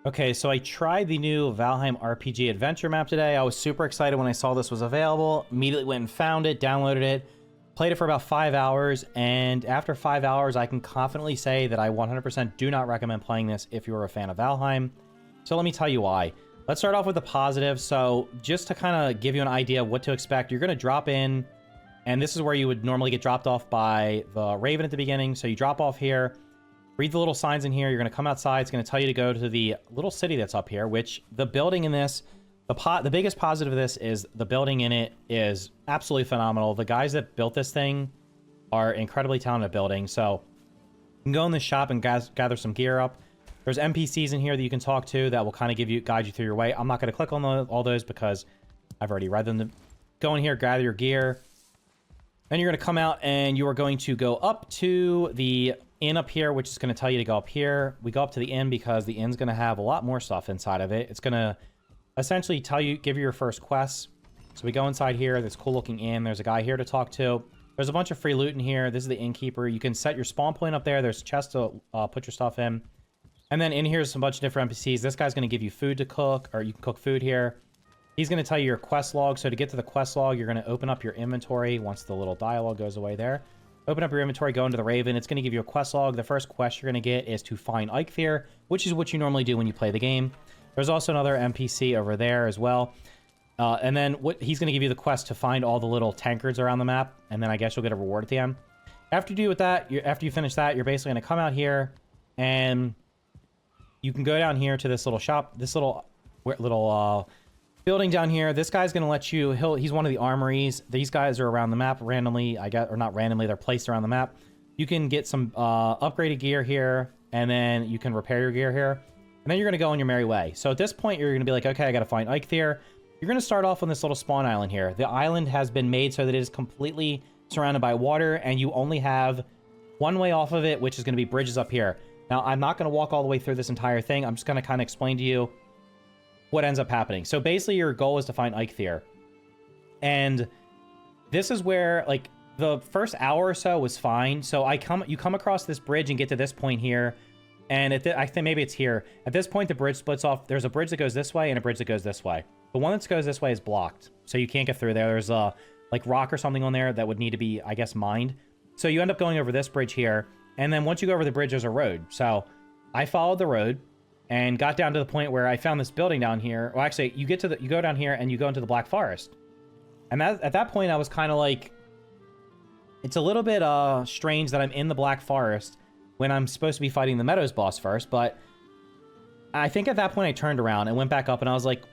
Okay, so I tried the new Valheim RPG Adventure map today. I was super excited when I saw this was available. Immediately went and found it, downloaded it, played it for about 5 hours, and after 5 hours, I can confidently say that I 100% do not recommend playing this if you're a fan of Valheim. So let me tell you why. Let's start off with the positive. So just to kind of give you an idea of what to expect, you're going to drop in, and this is where you would normally get dropped off by the Raven at the beginning. So you drop off here. Read the little signs in here. You're going to come outside. It's going to tell you to go to the little city that's up here, which the building in this, the biggest positive of this is the building in it is absolutely phenomenal. The guys that built this thing are incredibly talented at building. So you can go in this shop and gather some gear up. There's NPCs in here that you can talk to that will kind of guide you through your way. I'm not going to click on all those because I've already read them. Go in here, gather your gear. Then you're going to come out and you are going to go up to the inn up here, which is going to tell you to go up here. We go up to the inn because the inn's going to have a lot more stuff inside of it. It's going to essentially give you your first quests. So we go inside here, this cool looking inn. There's a guy here to talk to. There's a bunch of free loot in here. This is the innkeeper. You can set your spawn point up there. There's chests to put your stuff in. And then in here's a bunch of different NPCs. This guy's going to give you food to cook, or you can cook food here. He's going to tell you your quest log. So to get to the quest log, you're going to open up your inventory once the little dialogue goes away there. Open up your inventory, go into the Raven. It's going to give you a quest log. The first quest you're going to get is to find Eikthyr, which is what you normally do when you play the game. There's also another NPC over there as well. And then he's going to give you the quest to find all the little tankards around the map. And then I guess you'll get a reward at the end. After you do with that, after you finish that, you're basically going to come out here and you can go down here to this little shop, this little building down here. This guy's going to let you, he's one of the armories. These guys are around the map randomly, or not randomly, they're placed around the map. You can get some upgraded gear here, and then you can repair your gear here. And then you're going to go on your merry way. So at this point, you're going to be like, okay, I got to find Eikthyr. You're going to start off on this little spawn island here. The island has been made so that it is completely surrounded by water, and you only have one way off of it, which is going to be bridges up here. Now, I'm not going to walk all the way through this entire thing. I'm just going to kind of explain to you what ends up happening. So basically your goal is to find Eikthyr. And this is where, like, the first hour or so was fine. So you come across this bridge and get to this point here. And I think maybe it's here. At this point, the bridge splits off. There's a bridge that goes this way and a bridge that goes this way. The one that goes this way is blocked. So you can't get through there. There's a, like, rock or something on there that would need to be, I guess, mined. So you end up going over this bridge here. And then once you go over the bridge, there's a road. So I followed the road and got down to the point where I found this building down here. Well, actually, you go down here and you go into the Black Forest. And at that point, I was kind of like, it's a little bit strange that I'm in the Black Forest when I'm supposed to be fighting the Meadows boss first. But I think at that point, I turned around and went back up and I was like,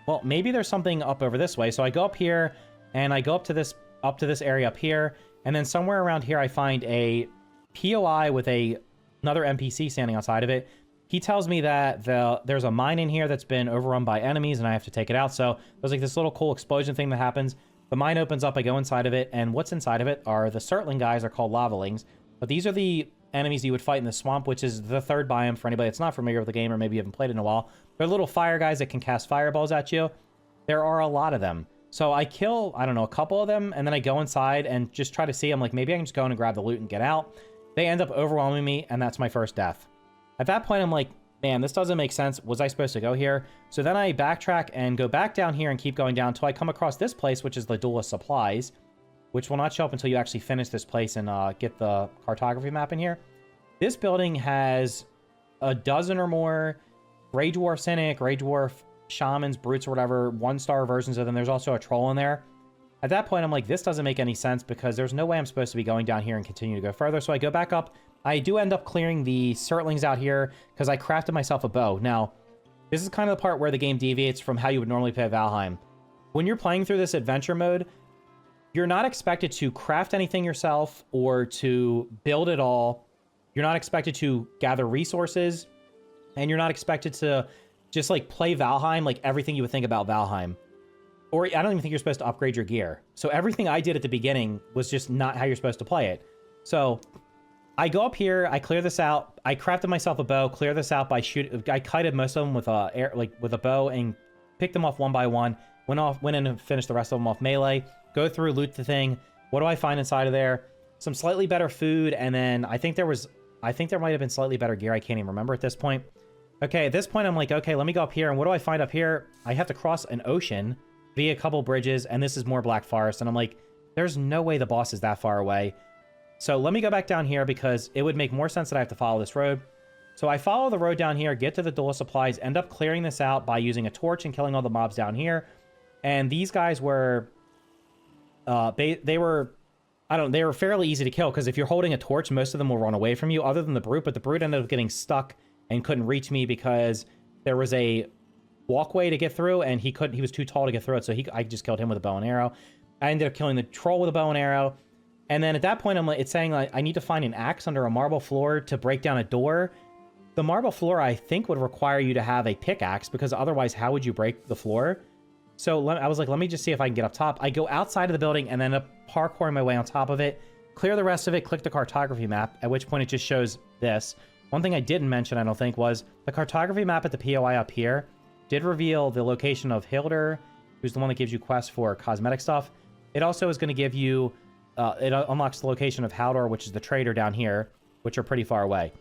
well, maybe there's something up over this way. So I go up here and I go up to this area up here. And then somewhere around here, I find a POI with another NPC standing outside of it. He tells me that there's a mine in here that's been overrun by enemies and I have to take it out. So there's like this little cool explosion thing that happens. The mine opens up, I go inside of it, and what's inside of it are the Surtling guys, are called Lavalings. But these are the enemies you would fight in the swamp, which is the third biome for anybody that's not familiar with the game or maybe you haven't played it in a while. They're little fire guys that can cast fireballs at you. There are a lot of them. So I kill, I don't know, a couple of them, and then I go inside and just try to see. I'm like, maybe I can just go in and grab the loot and get out. They end up overwhelming me, and that's my first death. At that point, I'm like, man, this doesn't make sense. Was I supposed to go here? So then I backtrack and go back down here and keep going down until I come across this place, which is the Duelist Supplies, which will not show up until you actually finish this place and get the cartography map in here. This building has a dozen or more Grey Dwarfs in it, Grey Dwarf Shamans, Brutes, or whatever, 1-star versions of them. There's also a troll in there. At that point, I'm like, this doesn't make any sense because there's no way I'm supposed to be going down here and continue to go further. So I go back up. I do end up clearing the Surtlings out here because I crafted myself a bow. Now, this is kind of the part where the game deviates from how you would normally play Valheim. When you're playing through this adventure mode, you're not expected to craft anything yourself or to build it all. You're not expected to gather resources, and you're not expected to just like play Valheim like everything you would think about Valheim. Or I don't even think you're supposed to upgrade your gear. So everything I did at the beginning was just not how you're supposed to play it. So I go up here, I clear this out. I crafted myself a bow, clear this out by I kited most of them with a bow and picked them off one by one. Went in and finished the rest of them off melee. Go through, loot the thing. What do I find inside of there? Some slightly better food, and then I think there might have been slightly better gear. I can't even remember at this point. Okay, at this point, I'm like, okay, let me go up here. And what do I find up here? I have to cross an ocean via a couple bridges, and this is more Black Forest. And I'm like, there's no way the boss is that far away. So let me go back down here because it would make more sense that I have to follow this road. So I follow the road down here, get to the dual supplies, end up clearing this out by using a torch and killing all the mobs down here. And these guys were, they were fairly easy to kill because if you're holding a torch, most of them will run away from you other than the brute. But the brute ended up getting stuck and couldn't reach me because there was a walkway to get through and he was too tall to get through it. So I just killed him with a bow and arrow. I ended up killing the troll with a bow and arrow. And then at that point, it's saying like, I need to find an axe under a marble floor to break down a door. The marble floor, I think, would require you to have a pickaxe because otherwise, how would you break the floor? So I was like, let me just see if I can get up top. I go outside of the building and then parkouring my way on top of it, clear the rest of it, click the cartography map, at which point it just shows this. One thing I didn't mention, I don't think, was the cartography map at the POI up here did reveal the location of Hilder, who's the one that gives you quests for cosmetic stuff. It also is going to give you, it unlocks the location of Haldor, which is the trader down here, which are pretty far away.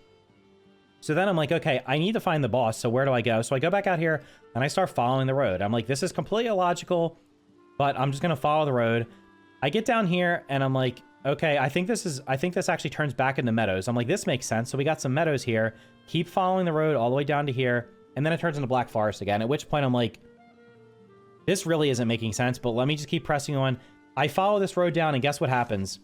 So then I'm like, okay, I need to find the boss, so where do I go? So I go back out here, and I start following the road. I'm like, this is completely illogical, but I'm just going to follow the road. I get down here, and I'm like, okay, I think this actually turns back into meadows. I'm like, this makes sense. So we got some meadows here. Keep following the road all the way down to here, and then it turns into Black Forest again, at which point I'm like, this really isn't making sense, but let me just keep pressing on. I follow this road down, and guess what happens?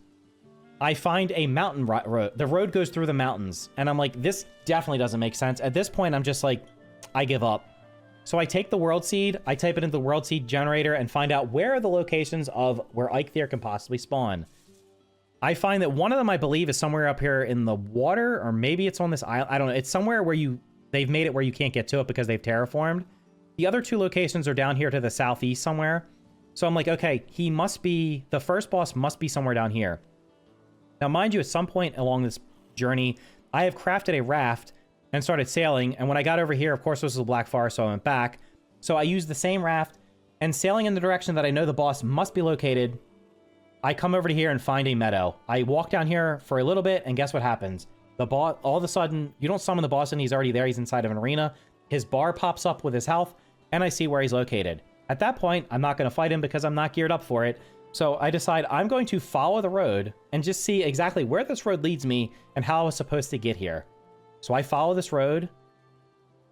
I find a mountain road. The road goes through the mountains. And I'm like, this definitely doesn't make sense. At this point, I'm just like, I give up. So I take the world seed, I type it into the world seed generator and find out where are the locations of where Eikthyr can possibly spawn. I find that one of them, I believe, is somewhere up here in the water, or maybe it's on this island. I don't know. It's somewhere where they've made it where you can't get to it because they've terraformed. The other two locations are down here to the southeast somewhere. So I'm like, okay, the first boss must be somewhere down here. Now, mind you, at some point along this journey, I have crafted a raft and started sailing. And when I got over here, of course, this was a Black Forest, so I went back. So I used the same raft and sailing in the direction that I know the boss must be located. I come over to here and find a meadow. I walk down here for a little bit, and guess what happens? The boss, all of a sudden, you don't summon the boss and he's already there. He's inside of an arena. His bar pops up with his health, and I see where he's located. At that point, I'm not going to fight him because I'm not geared up for it. So I decide I'm going to follow the road and just see exactly where this road leads me and how I was supposed to get here. So I follow this road,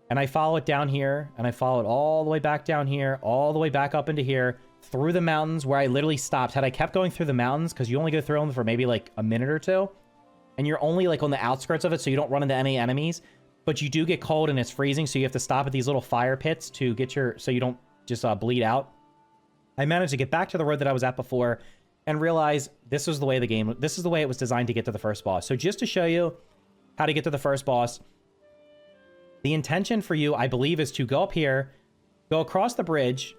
and I follow it down here, and I follow it all the way back down here, all the way back up into here, through the mountains where I literally stopped. Had I kept going through the mountains, because you only go through them for maybe like a minute or two, and you're only like on the outskirts of it, so you don't run into any enemies, but you do get cold and it's freezing, so you have to stop at these little fire pits to get so you don't just bleed out. I managed to get back to the road that I was at before and realize this is the way it was designed to get to the first boss. So just to show you how to get to the first boss, the intention for you, I believe, is to go up here, go across the bridge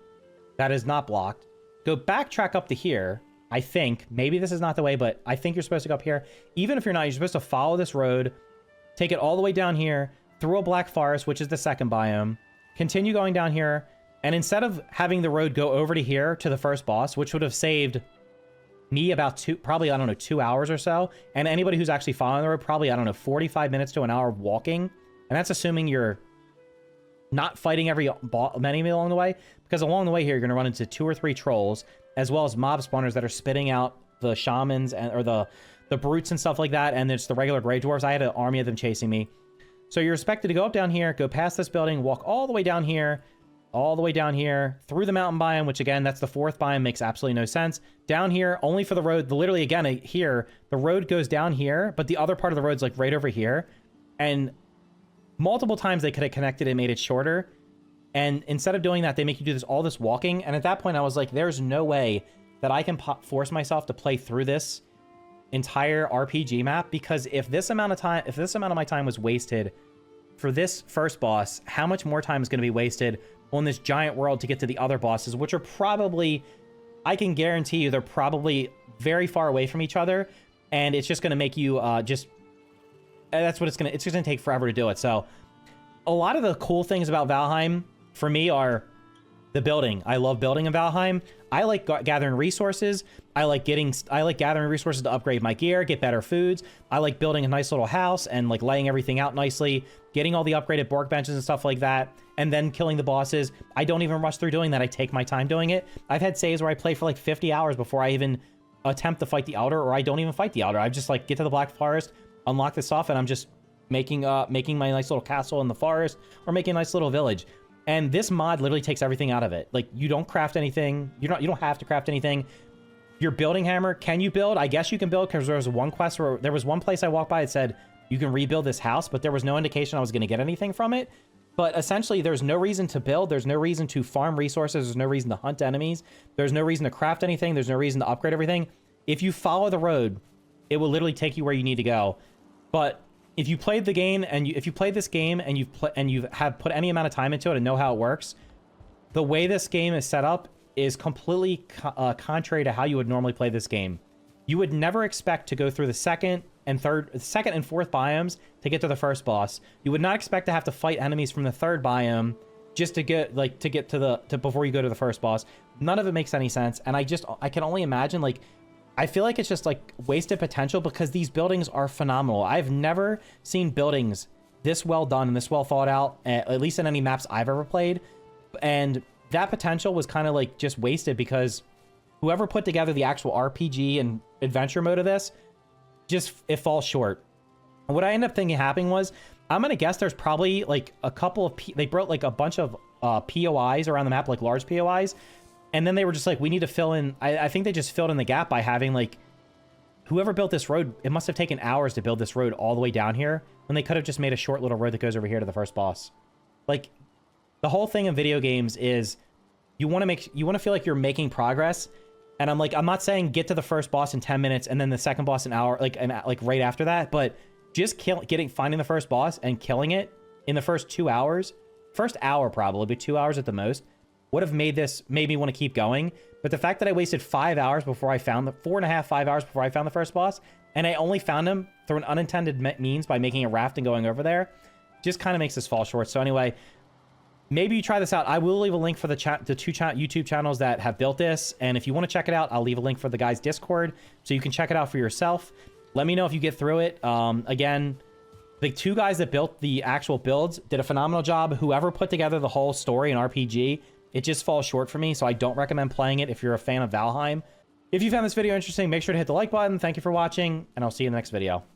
that is not blocked, go backtrack up to here. I think, maybe this is not the way, but I think you're supposed to go up here. Even if you're not, you're supposed to follow this road, take it all the way down here, through a Black Forest, which is the second biome, continue going down here, and instead of having the road go over to here to the first boss, which would have saved me about probably, I don't know, 2 hours or so, and anybody who's actually following the road, probably, I don't know, 45 minutes to an hour of walking, and that's assuming you're not fighting every enemy along the way, because along the way here, you're going to run into 2 or 3 trolls, as well as mob spawners that are spitting out the shamans or the brutes and stuff like that, and it's the regular gray dwarves. I had an army of them chasing me. So you're expected to go up down here, go past this building, walk all the way down here, through the mountain biome, which again, that's the 4th biome, makes absolutely no sense. Down here, only for the road, literally again, here, the road goes down here, but the other part of the road's like right over here. And multiple times they could have connected and made it shorter. And instead of doing that, they make you do all this walking. And at that point, I was like, there's no way that I can force myself to play through this entire RPG map, because if this amount of my time was wasted for this first boss, how much more time is going to be wasted on this giant world to get to the other bosses, which are probably, I can guarantee you, they're probably very far away from each other, and it's just going to make you that's what it's just going to take forever to do it. So a lot of the cool things about Valheim for me are The building. I love building in Valheim. I like gathering resources. I like gathering resources to upgrade my gear, get better foods. I like building a nice little house and like laying everything out nicely, getting all the upgraded workbenches and stuff like that, and then killing the bosses. I don't even rush through doing that. I take my time doing it. I've had saves where I play for like 50 hours before I even attempt to fight the Elder, or I don't even fight the Elder. I just like get to the Black Forest, unlock this stuff, and I'm just making my nice little castle in the forest, or making a nice little village. And this mod literally takes everything out of it. Like, you don't craft anything. You don't have to craft anything. Your building hammer, can you build? I guess you can build, because there was one quest where there was one place I walked by, it said you can rebuild this house, but there was no indication I was going to get anything from it. But essentially, there's no reason to build. There's no reason to farm resources. There's no reason to hunt enemies. There's no reason to craft anything. There's no reason to upgrade everything. If you follow the road, it will literally take you where you need to go. But if you played the game and if you played this game and you have put any amount of time into it and know how it works, the way this game is set up is completely contrary to how you would normally play this game. You would never expect to go through the second and fourth biomes to get to the first boss. You would not expect to have to fight enemies from the third biome just to get before you go to the first boss. None of it makes any sense, and I can only imagine, like, I feel like it's just like wasted potential, because these buildings are phenomenal. I've never seen buildings this well done and this well thought out, at least in any maps I've ever played. And that potential was kind of like just wasted, because whoever put together the actual RPG and adventure mode of this, it falls short. And what I ended up thinking happening was, I'm going to guess there's probably like a couple of, they brought like a bunch of POIs around the map, like large POIs. And then they were just like, we need to fill in. I think they just filled in the gap by having, like, whoever built this road, it must have taken hours to build this road all the way down here, when they could have just made a short little road that goes over here to the first boss. Like, the whole thing in video games is you want to feel like you're making progress. And I'm not saying get to the first boss in 10 minutes and then the second boss an hour, like right after that, but just finding the first boss and killing it in the first 2 hours, first hour probably, but 2 hours at the most, would have made me want to keep going. But the fact that I wasted 5 hours before I found 5 hours before I found the first boss, and I only found him through an unintended means by making a raft and going over there, just kind of makes this fall short. So anyway, maybe you try this out. I will leave a link for the two YouTube channels that have built this, and if you want to check it out, I'll leave a link for the guy's Discord so you can check it out for yourself. Let me know if you get through it. Again, the two guys that built the actual builds did a phenomenal job. Whoever put together the whole story and RPG, it just falls short for me, so I don't recommend playing it if you're a fan of Valheim. If you found this video interesting, make sure to hit the like button. Thank you for watching, and I'll see you in the next video.